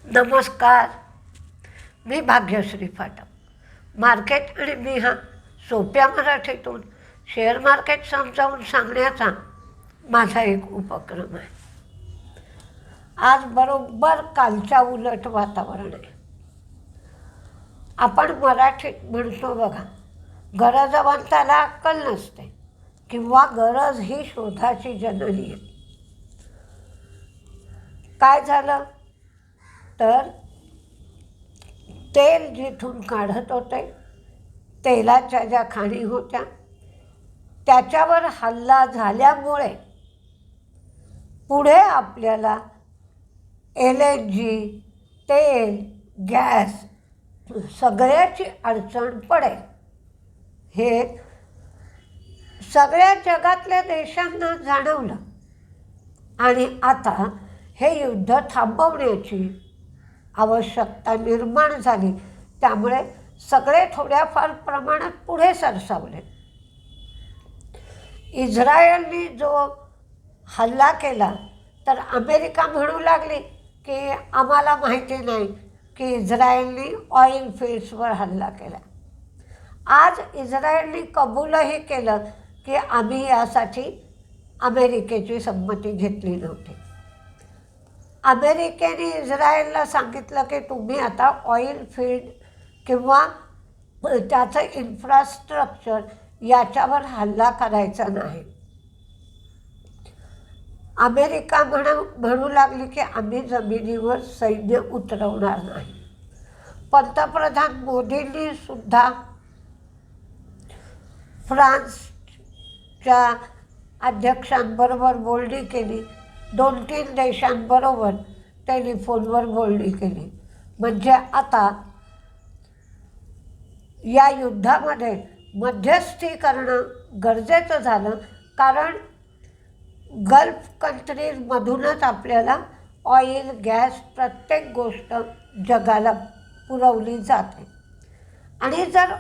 नमस्कार. मी भाग्यश्री फाटक. मार्केट आणि मी हा सोप्या मराठीतून शेअर मार्केट समजावून सांगण्याचा माझा एक उपक्रम आहे. आज बरोबर कालच्या उलट वातावरण आहे. आपण मराठीत म्हणतो बघा, गरजवंताला अक्कल नसते किंवा गरज ही शोधाची जननी आहे. काय झालं तर तेल जिथून काढत होते, तेलाच्या ज्या खाणी होत्या त्याच्यावर हल्ला झाल्यामुळे पुढे आपल्याला LNG, तेल, गॅस सगळ्याची अडचण पडेल. हे सगळ्या जगातल्या देशांना जाणवलं आणि आता हे युद्ध थांबवण्याची आवश्यकता निर्माण झाली. त्यामुळे सगळे थोड्याफार प्रमाणात पुढे सरसावले. इस्रायलने जो हल्ला केला तर अमेरिका म्हणू लागली की आम्हाला माहिती नाही की इस्रायलने ऑइल फील्ड्सवर हल्ला केला. आज इस्रायलने कबूलही केलं की आम्ही यासाठी अमेरिकेची संमती घेतली नव्हती. अमेरिकेने इस्रायलला सांगितलं की तुम्ही आता ऑइल फील्ड किंवा त्याचं इन्फ्रास्ट्रक्चर याच्यावर हल्ला करायचा नाही. अमेरिका म्हणू लागली की आम्ही जमिनीवर सैन्य उतरवणार नाही. पंतप्रधान मोदींनी सुद्धा फ्रान्सच्या अध्यक्षांबरोबर बोलणी केली. 2-3 देशांबरोबर टेलिफोनवर बोलणी केली. म्हणजे आता या युद्धामध्ये मध्यस्थी करणं गरजेचं झालं, कारण गल्फ कंट्रीजमधूनच आपल्याला ऑइल, गॅस प्रत्येक गोष्ट जगाला पुरवली जाते. आणि जर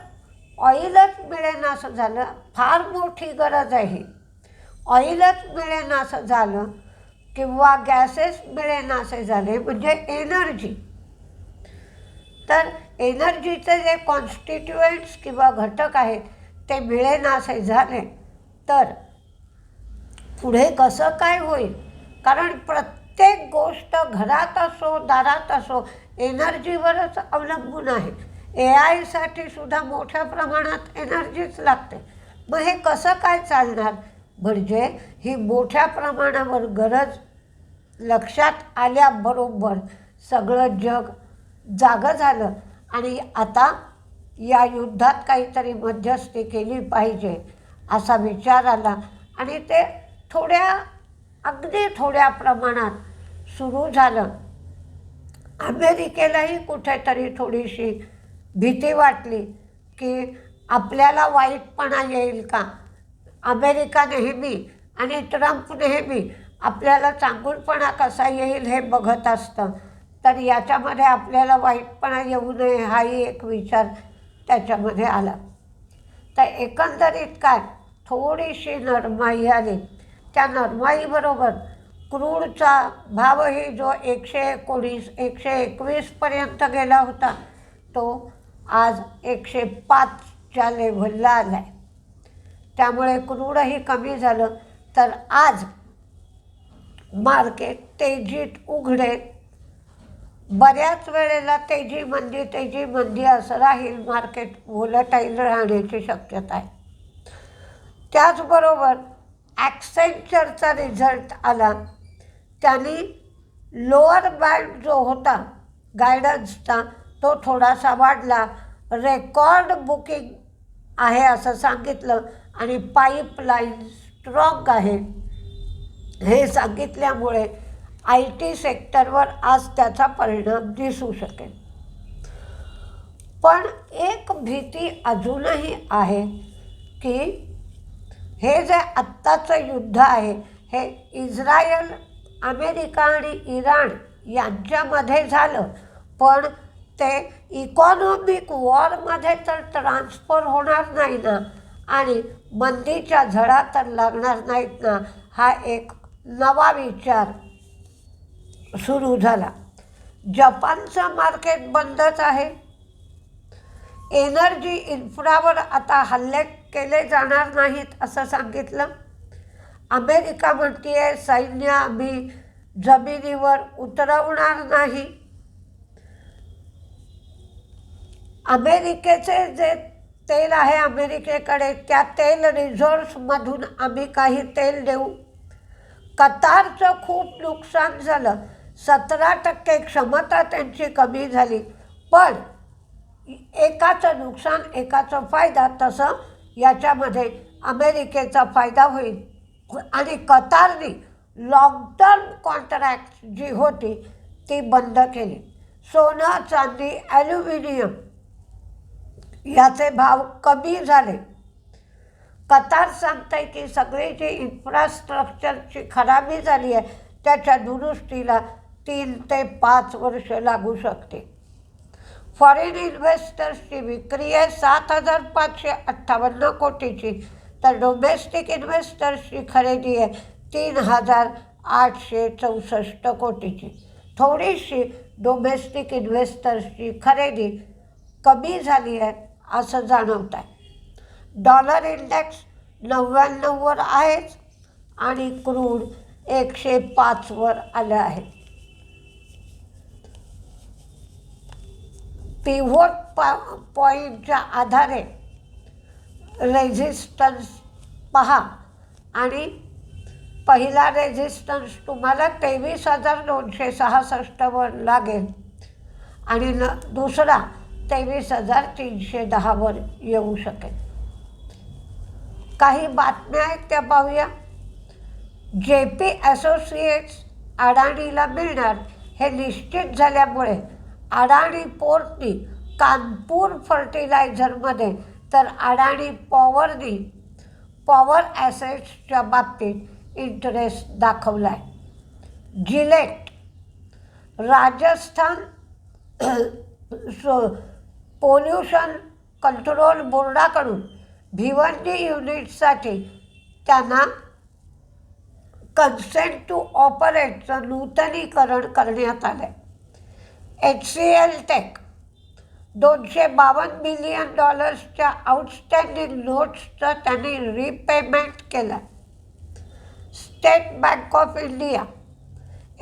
ऑइलच मिळेनासं झालं, फार मोठी गरज आहे, ऑइलच मिळेनासं झालं किंवा गॅसेस मिळेनासे झाले म्हणजे एनर्जी, तर एनर्जीचे जे कॉन्स्टिट्युएंट्स किंवा घटक आहेत ते मिळेनासे झाले तर पुढे कसं काय होईल. कारण प्रत्येक गोष्ट घरात असो दारात असो एनर्जीवरच अवलंबून आहे. AI सुद्धा मोठ्या प्रमाणात एनर्जीच लागते. मग हे कसं काय चालणार. म्हणजे ही मोठ्या प्रमाणावर गरज लक्षात आल्याबरोबर सगळं जग जागं झालं आणि आता या युद्धात काहीतरी मध्यस्थी केली पाहिजे असा विचार आला. आणि ते अगदी थोड्या प्रमाणात सुरू झालं. अमेरिकेलाही कुठेतरी थोडीशी भीती वाटली की आपल्याला वाईटपणा येईल का. अमेरिका नेहमी आणि ट्रम्प नेहमी आपल्याला चांगुलपणा कसा येईल हे बघत असतं, तर याच्यामध्ये आपल्याला वाईटपणा येऊ नये हाही एक विचार त्याच्यामध्ये आला. तर एकंदरीत काय थोडीशी नरमाई आली. त्या नरमाईबरोबर क्रूडचा भावही जो 119-121पर्यंत गेला होता तो आज 105च्या लेव्हलला आला आहे. त्यामुळे क्रूडही कमी झालं. तर आज मार्केट तेजीत उघडेल. बऱ्याच वेळेला तेजी मंदी असं राहील. मार्केट व्होलटाईल राहण्याची शक्यता आहे. त्याचबरोबर ॲक्सेंचरचा रिझल्ट आला. त्यांनी लोअर बँड जो होता गायडन्सचा तो थोडासा वाढला. रेकॉर्ड बुकिंग आहे असं सांगितलं आणि पाईपलाईन स्ट्रॉंग आहे हे सांगितल्यामुळे IT सेक्टरवर आज त्याचा परिणाम दिसू शकेल. पण एक भीती अजूनही आहे की हे जे आत्ताचं युद्ध आहे हे इस्रायल, अमेरिका आणि इराण यांच्यामध्ये झालं, पण ते इकॉनॉमिक वॉरमध्ये तर ट्रान्सफर होणार नाही ना आणि मंदीच्या झळा तर लागणार नाहीत ना. हा एक नवा विचार सुरू झाला. जपानचं मार्केट बंदच आहे. एनर्जी इन्फ्रावर आता हल्ले केले जाणार नाहीत असं सांगितलं. अमेरिका म्हणते सैन्य आम्ही जमिनीवर उतरवणार नाही. अमेरिकेचे जे तेल आहे अमेरिकेकडे, त्या तेल रिझोर्समधून आम्ही काही तेल देऊ. कतारचं खूप नुकसान झालं, 17% क्षमता त्यांची कमी झाली. पण एकाचं नुकसान एकाचं फायदा, तसं याच्यामध्ये अमेरिकेचा फायदा होईल. आणि कतारने लॉंग टर्म कॉन्ट्रॅक्ट जी होती ती बंद केली. सोनं, चांदी, ॲल्युमिनियम याचे भाव कमी झाले. कतार सांगते की सगळी जी इन्फ्रास्ट्रक्चरची खराबी झाली आहे त्याच्या दुरुस्तीला 3 ते 5 वर्ष लागू शकते. फॉरेन इन्व्हेस्टर्सची विक्री आहे 7,558 कोटीची, तर डोमेस्टिक इन्व्हेस्टर्सची खरेदी आहे 3,864 कोटीची. थोडीशी डोमेस्टिक इन्व्हेस्टर्सची खरेदी कमी झाली आहे असं जाणवत आहे. डॉलर इंडेक्स 99वर आहेच आणि क्रूड 105वर आलं आहे. पिव्होट पॉईंटच्या आधारे रेझिस्टन्स पहा आणि पहिला रेझिस्टन्स तुम्हाला 23,266वर लागेल आणि दुसरा 23,310वर येऊ शकेल. काही बातम्या आहेत त्या पाहूया. JP असोसिएट्स अडाणीला मिळणार हे निश्चित झाल्यामुळे अडाणी पोर्टनी कानपूर फर्टिलायझरमध्ये तर अडाणी पॉवरनी पॉवर ॲसेट्सच्या बाबतीत इंटरेस्ट दाखवला आहे. जिलेट राजस्थान पोल्युशन कंट्रोल बोर्डाकडून भिवंडी युनिटसाठी त्यांना कन्सेंट टू ऑपरेटचं नूतनीकरण करण्यात आलं आहे. HCL टेक $252 बिलियन आउटस्टँडिंग नोट्सचं त्यांनी रिपेमेंट केलं. State bank of India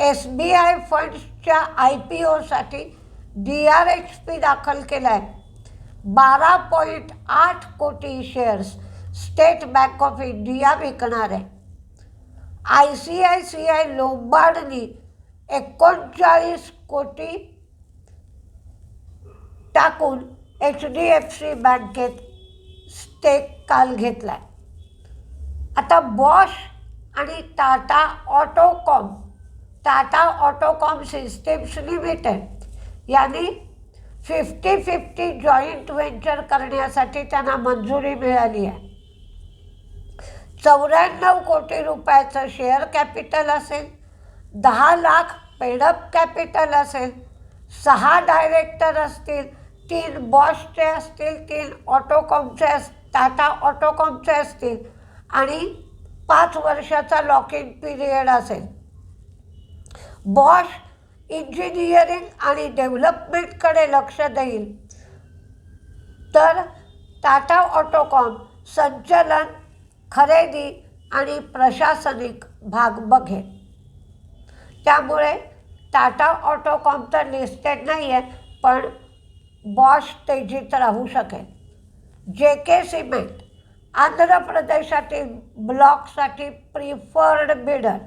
SBI फंड्सच्या IPOसाठी DRHP दाखल केला आहे. 12.8 कोटी shares state bank of India विकणार आहे. ICICI लोंबार्डनी 39 कोटी टाकून HDFC बँकेत स्टेक काल घेतला आहे. आता बॉश आणि टाटा ऑटोकॉम सिस्टीम्स लिमिटेड यांनी 50-50 जॉईंट व्हेंचर करण्यासाठी त्यांना मंजुरी मिळाली आहे. 94 कोटी रुपयाचं शेअर कॅपिटल असेल, 10 लाख पेडअप कॅपिटल असेल, 6 डायरेक्टर असतील, 3 बॉशचे असतील, 3 टाटा ऑटोकॉमचे असतील आणि 5 वर्षाचा लॉक इन पिरियड असेल. बॉश इंजिनिअरिंग आणि डेव्हलपमेंटकडे लक्ष देईल तर टाटा ऑटोकॉम संचलन, खरेदी आणि प्रशासनिक भाग बघेल. त्यामुळे टाटा ऑटोकॉम तर लिस्टेड नाही आहे, पण बॉश तेजीत राहू शकेल. JK सिमेंट आंध्र प्रदेशातील ब्लॉकसाठी प्रिफर्ड बिडर.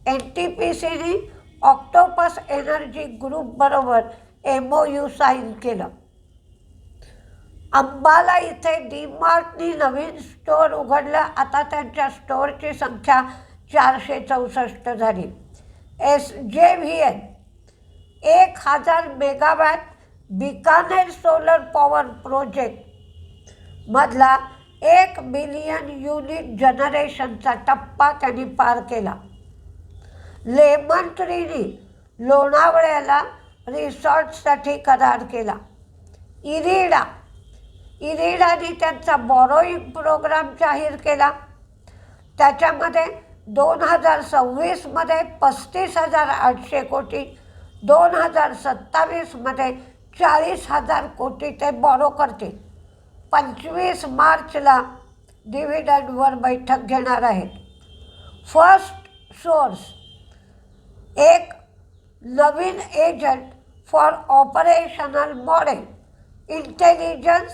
NTPCने ऑक्टोपस एनर्जी ग्रुपबरोबर MOU साईन केलं. अंबाला इथे DMartनी नवीन स्टोअर उघडलं. आता त्यांच्या स्टोअरची संख्या 464 झाली. SJVN 1000 megawatt Bikaner solar power प्रोजेक्टमधला 1 बिलियन युनिट जनरेशनचा टप्पा त्यांनी पार केला. लेमन ट्रीनी लोणावळ्याला रिसॉर्टसाठी करार केला. इरिडाने त्यांचा बॉरोईंग प्रोग्राम जाहीर केला. त्याच्यामध्ये 2026मध्ये 35,800 कोटी, 2027मध्ये 40,000 कोटी ते बॉरो करतील. 25 मार्चला डिव्हिडंडवर बैठक घेणार आहेत. फर्स्ट सोर्स एक नवीन agent for operational model intelligence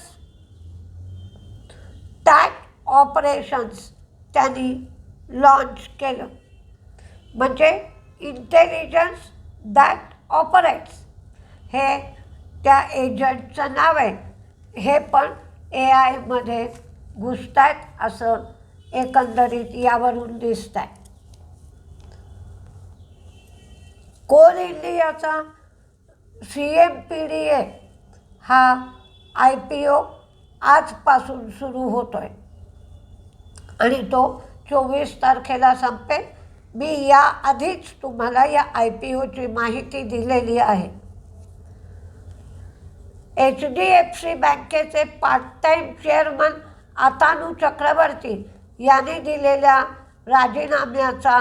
टॅट ऑपरेशन्स त्यांनी लॉन्च केलं. म्हणजे इंटेलिजन्स दॅट ऑपरेट्स हे त्या एजंटचं नाव आहे. हे पण AI मध्ये घुसत आहेत असं एकंदरीत यावरून दिसत आहे. कोल इंडियाचा CMPDA हा IPO आजपासून सुरू होतो आहे आणि तो 24 तारखेला संपेल. मी याआधीच तुम्हाला या IPOची माहिती दिलेली आहे. HDFC बँकेचे part time chairman Atanu Chakraborty यांनी दिलेल्या राजीनाम्याचा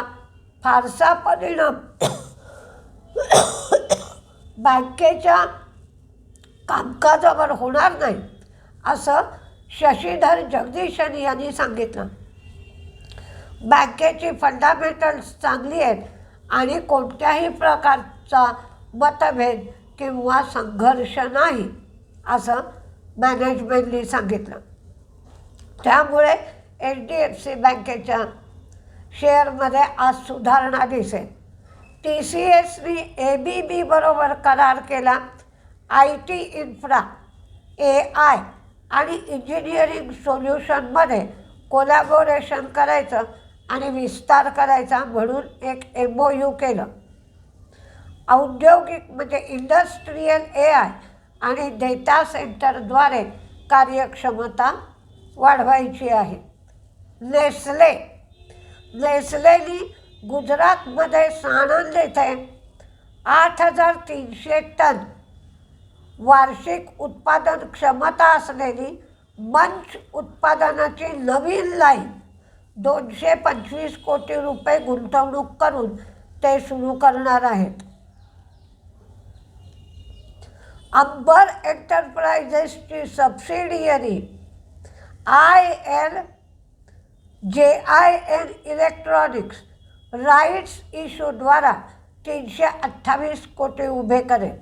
फारसा परिणाम बँकेच्या कामकाजावर होणार नाही असं शशीधर जगदीशन यांनी सांगितलं. बँकेची फंडामेंटल्स चांगली आहेत आणि कोणत्याही प्रकारचा मतभेद किंवा संघर्ष नाही असं मॅनेजमेंटने सांगितलं. त्यामुळे HDFC बँकेच्या शेअरमध्ये आज सुधारणा दिसेल. TCSने ABB बरोबर करार केला. IT इन्फ्रा, AI आणि इंजिनिअरिंग सोल्युशनमध्ये कोलॅबोरेशन करायचं आणि विस्तार करायचा म्हणून एक MOU केलं. औद्योगिक म्हणजे इंडस्ट्रीयल AI आणि डेटा सेंटरद्वारे कार्यक्षमता वाढवायची आहे. नेस्लेनी गुजरातमध्ये साणंद येथे 8,300 टन वार्षिक उत्पादन क्षमता असलेली मंच उत्पादनाची नवीन लाईन 225 कोटी रुपये गुंतवणूक करून ते सुरू करणार आहेत. अंबर एंटरप्राइजेसची सबसिडियरी JIN इलेक्ट्रॉनिक्स राईट्स इश्यूद्वारा 328 कोटी उभे करेल.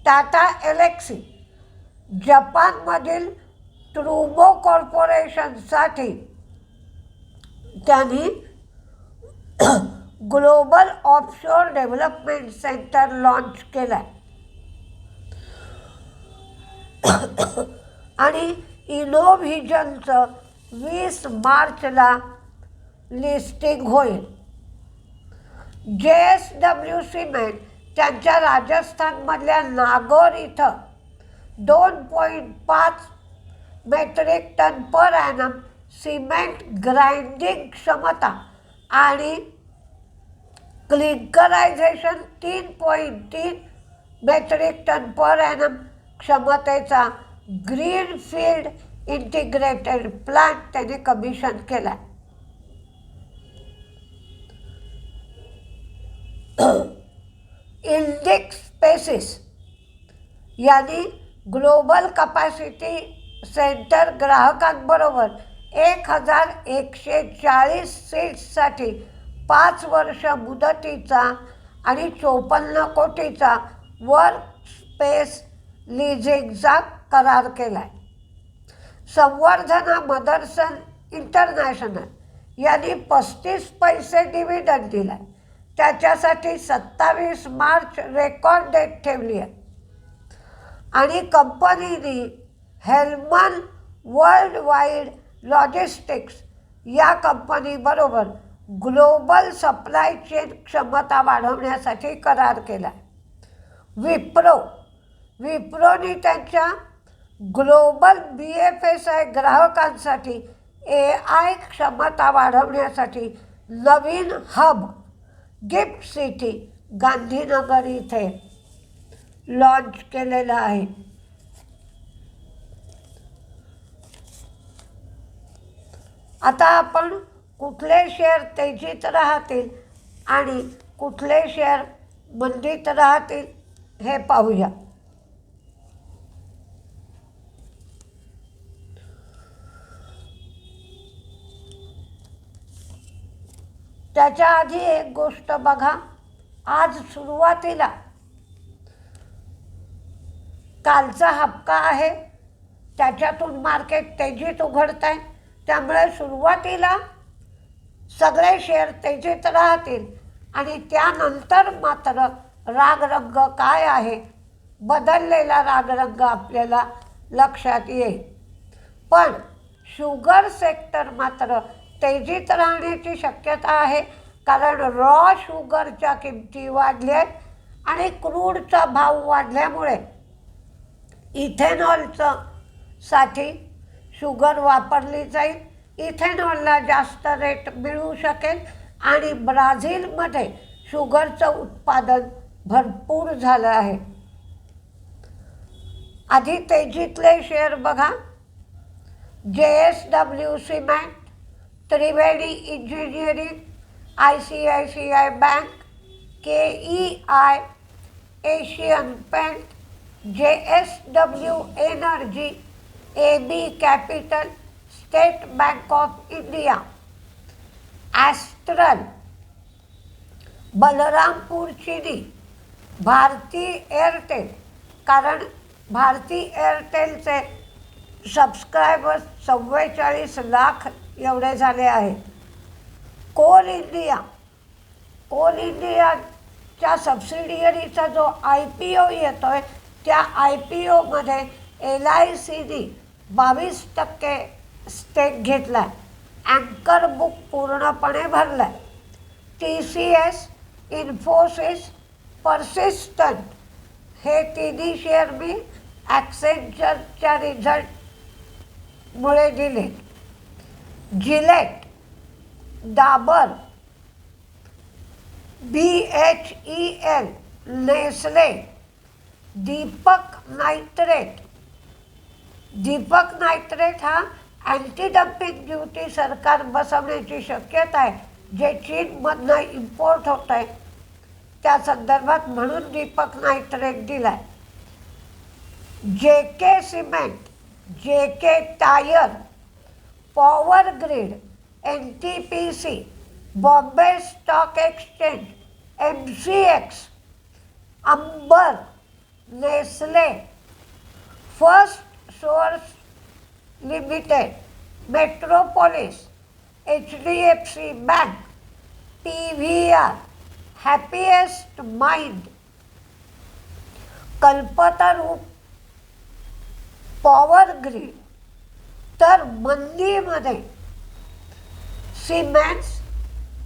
टाटा एलेक्सी जपानमधील ट्रुमो कॉर्पोरेशनसाठी त्यांनी global offshore development centre launch केला आहे. आणि इनोव्हिजनचं 20 मार्चला लिस्टिंग होईल. JSW सिमेंट त्यांच्या राजस्थानमधल्या नागौर इथं 2.5 metric ton per annum cement grinding क्षमता आणि clinkerization 3.3 metric ton per annum क्षमतेचा ग्रीनफील्ड इंटिग्रेटेड प्लांट त्याने कमिशन केला. इंडिक्स स्पेसिस यांनी ग्लोबल कपॅसिटी सेंटर ग्राहकांबरोबर 1,140 सीट्ससाठी 5 वर्ष मुदतीचा आणि 54 कोटीचा वर्क स्पेस लिझिंगचा करार केला आहे. संवर्धना मदरसन इंटरनॅशनल यांनी 35 पैसे डिव्हिडंड दिला आहे. त्याच्यासाठी 27 मार्च रेकॉर्ड डेट ठेवली आहे. आणि कंपनीने हेल्मन वर्ल्ड वाईड लॉजिस्टिक्स या कंपनीबरोबर ग्लोबल सप्लाय चेन क्षमता वाढवण्यासाठी करार केला आहे. विप्रोनी त्यांच्या ग्लोबल BFSI ग्राहकांसाठी AI क्षमता वाढवण्यासाठी नवीन हब गिफ्ट सिटी गांधीनगर इथे लॉन्च केलेलं आहे. आता आपण कुठले शेअर तेजीत राहतील आणि कुठले शेअर मंदीत राहतील हे पाहूया. त्याच्या आधी एक गोष्ट बघा. आज सुरुवातीला कालचा हप्ता आहे, त्याच्यातून मार्केट तेजीत उघडत आहे. त्यामुळे सुरुवातीला सगळे शेअर तेजीत राहतील आणि त्यानंतर मात्र रागरंग काय आहे, बदललेला रागरंग आपल्याला लक्षात येईल. पण शुगर सेक्टर मात्र तेजीत राहण्याची शक्यता आहे, कारण रॉ शुगरच्या किमती वाढल्या आहेत आणि क्रूडचा भाव वाढल्यामुळे इथेनॉलचं साठी शुगर वापरली जाईल. इथेनॉलला जास्त रेट मिळू शकेल आणि ब्राझीलमध्ये शुगरचं उत्पादन भरपूर झालं आहे. आधी तेजीतले शेअर बघा. JSW cement, Triveni engineering, ICICI bank, KEI, Asian paint, JSW energy, AB capital, state bank of India, Astral, Balrampur Chini, Bharti Airtel, कारण भारती एअरटेलचे सबस्क्रायबर्स 44 लाख एवढे झाले आहेत. कोल इंडियाच्या सबसिडियरीचा जो IPO येतो आहे, त्या IPOमध्ये LICने 22% स्टेक घेतला आहे. अँकर बुक पूर्णपणे भरला आहे. TCS, इन्फोसिस, पर्सिस्टंट हे तिन्ही शेअर मी ॲक्सेंचरच्या रिझल्टमुळे दिले. Gillette, Dabur, BHEL, Nestle, Deepak nitrate हा अँटी डम्पिंग ड्युटी सरकार बसवण्याची शक्यता आहे, जे चीनमधनं इम्पोर्ट होत आहे त्या संदर्भात, म्हणून दीपक नायट्रेट दिला आहे. JK cement, JK tyre, power grid, NTPC, Bombay stock exchange, MCX, Amber, Nestle, first source limited, Metropolis, HDFC bank, PVR, happiest mind, Kalpataru, power grid. तर मंदीमध्ये सिमेंट्स,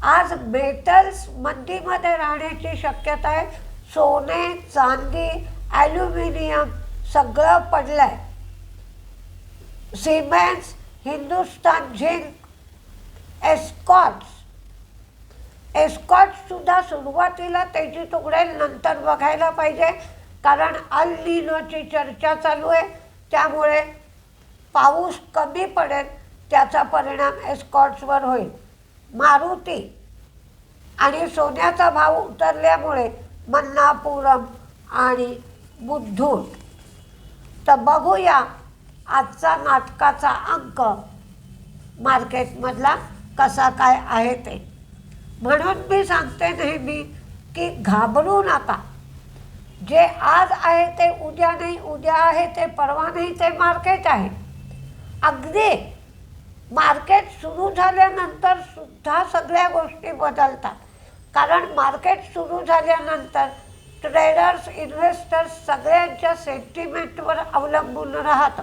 आज मेटल्स मंदीमध्ये राहण्याची शक्यता आहे. सोने, चांदी, ॲल्युमिनियम सगळं पडलं आहे. सिमेंट्स, हिंदुस्तान झिंक, एस्कॉट्ससुद्धा सुरुवातीला तेजीत उघडेल, नंतर बघायला पाहिजे, कारण अल निनोची चर्चा चालू आहे. त्यामुळे पाऊस कमी पडेल, त्याचा परिणाम एस्कॉट्सवर होईल. मारुती आणि सोन्याचा भाव उतरल्यामुळे मन्नापुरम आणि मुथूट. तर बघूया आजचा नाटकाचा अंक मार्केटमधला कसा काय आहे ते. म्हणून मी सांगते नेहमी की घाबरू नका. जे आज आहे ते उद्या नाही, उद्या आहे ते परवा नाही, ते मार्केट आहे. अगदी मार्केट सुरू झाल्यानंतर सुद्धा सगळ्या गोष्टी बदलतात, कारण मार्केट सुरू झाल्यानंतर ट्रेडर्स, इन्व्हेस्टर्स सगळ्यांच्या सेंटिमेंटवर अवलंबून राहतं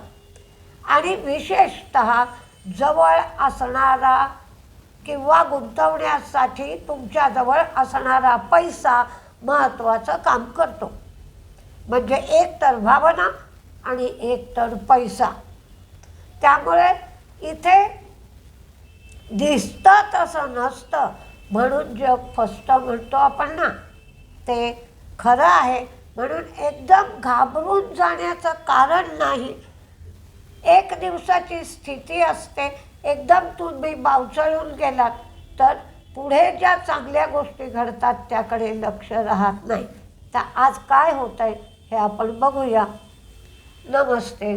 आणि विशेषतः जवळ असणारा किंवा गुंतवण्यासाठी तुमच्याजवळ असणारा पैसा महत्त्वाचं काम करतो. म्हणजे एक तर भावना आणि एक तर पैसा. त्यामुळे इथे दिसतं तसं नसतं म्हणून जग फसतं म्हणतो आपण ना, ते खरं आहे. म्हणून एकदम घाबरून जाण्याचं कारण नाही. एक दिवसाची स्थिती असते, एकदम तुम्ही बावचळून गेलात तर पुढे ज्या चांगल्या गोष्टी घडतात त्याकडे लक्ष राहत नाही. तर आज काय होतं आहे हे आपण बघूया. नमस्ते.